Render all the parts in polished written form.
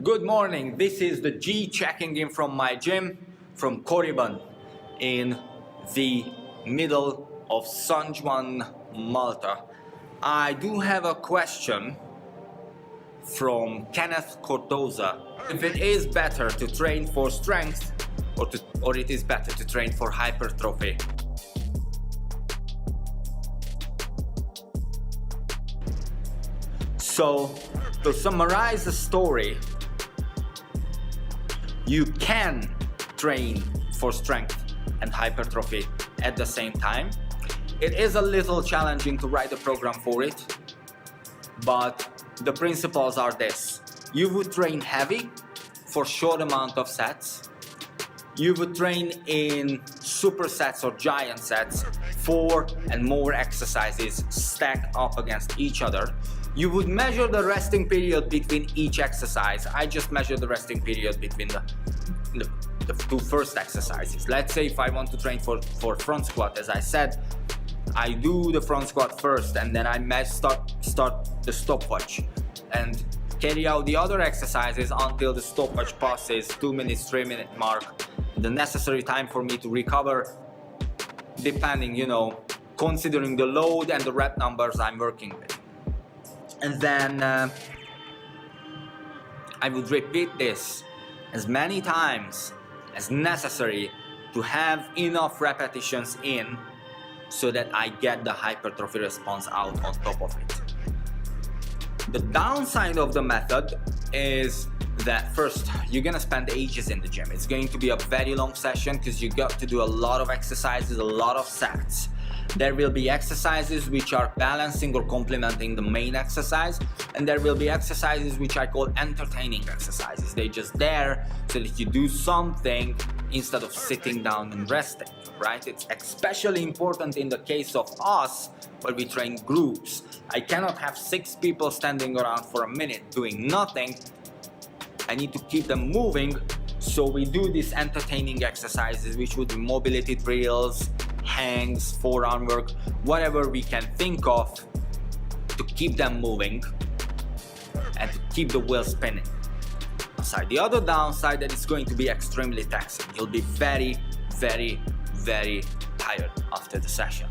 Good morning, this is the G checking in from my gym from Corriban in the middle of San Juan, Malta. I do have a question from Kenneth Cordoza. If it is better to train for strength or it is better to train for hypertrophy. So, to summarize the story, you can train for strength and hypertrophy at the same time. It is a little challenging to write a program for it, but the principles are this. You would train heavy for short amount of sets. You would train in supersets or giant sets, 4 and more exercises stacked up against each other. You would measure the resting period between each exercise. I just measure the resting period between the two first exercises. Let's say if I want to train for front squat, as I said, I do the front squat first and then I start the stopwatch and carry out the other exercises until the stopwatch passes 2 minutes, 3 minute mark, the necessary time for me to recover, depending, considering the load and the rep numbers I'm working with. And then I would repeat this as many times as necessary to have enough repetitions in so that I get the hypertrophy response out on top of it. The downside of the method is that first, you're gonna spend ages in the gym. It's going to be a very long session because you got to do a lot of exercises, a lot of sets. There will be exercises which are balancing or complementing the main exercise, and there will be exercises which I call entertaining exercises. They're just there so that you do something instead of sitting down and resting, right? It's especially important in the case of us where we train groups. I cannot have 6 people standing around for a minute doing nothing. I need to keep them moving, so we do these entertaining exercises, which would be mobility drills, hangs, forearm work, whatever we can think of to keep them moving and to keep the wheel spinning. The other downside that it's going to be extremely taxing. You'll be very, very, very tired after the session.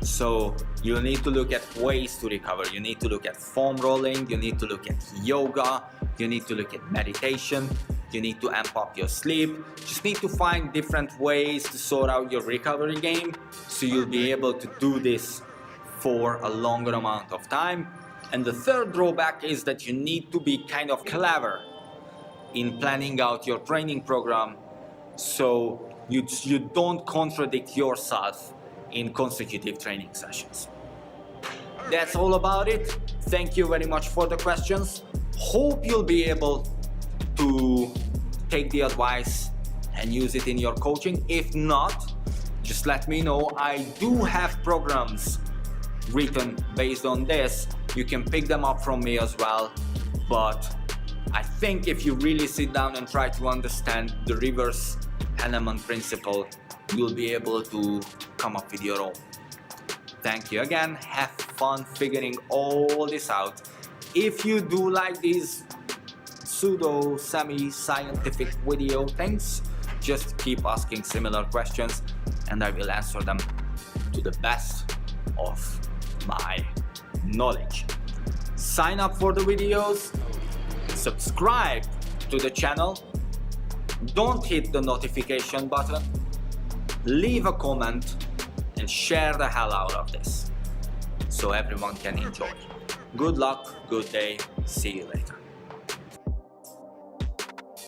So you'll need to look at ways to recover. You need to look at foam rolling, you need to look at yoga, you need to look at meditation, you need to amp up your sleep. Just need to find different ways to sort out your recovery game so you'll be able to do this for a longer amount of time. And the third drawback is that you need to be kind of clever in planning out your training program so you don't contradict yourself in consecutive training sessions. That's all about it. Thank you very much for the questions. Hope you'll be able to take the advice and use it in your coaching. If not, just let me know. I do have programs written based on this. You can pick them up from me as well. But I think if you really sit down and try to understand the reverse Hennemann principle, you'll be able to come up with your own. Thank you again. Have fun figuring all this out. If you do like these pseudo semi-scientific video things, just keep asking similar questions and I will answer them to the best of my knowledge. Sign up for the videos, subscribe to the channel, don't hit the notification button, leave a comment and share the hell out of this so everyone can enjoy. Good luck, good day, see you later.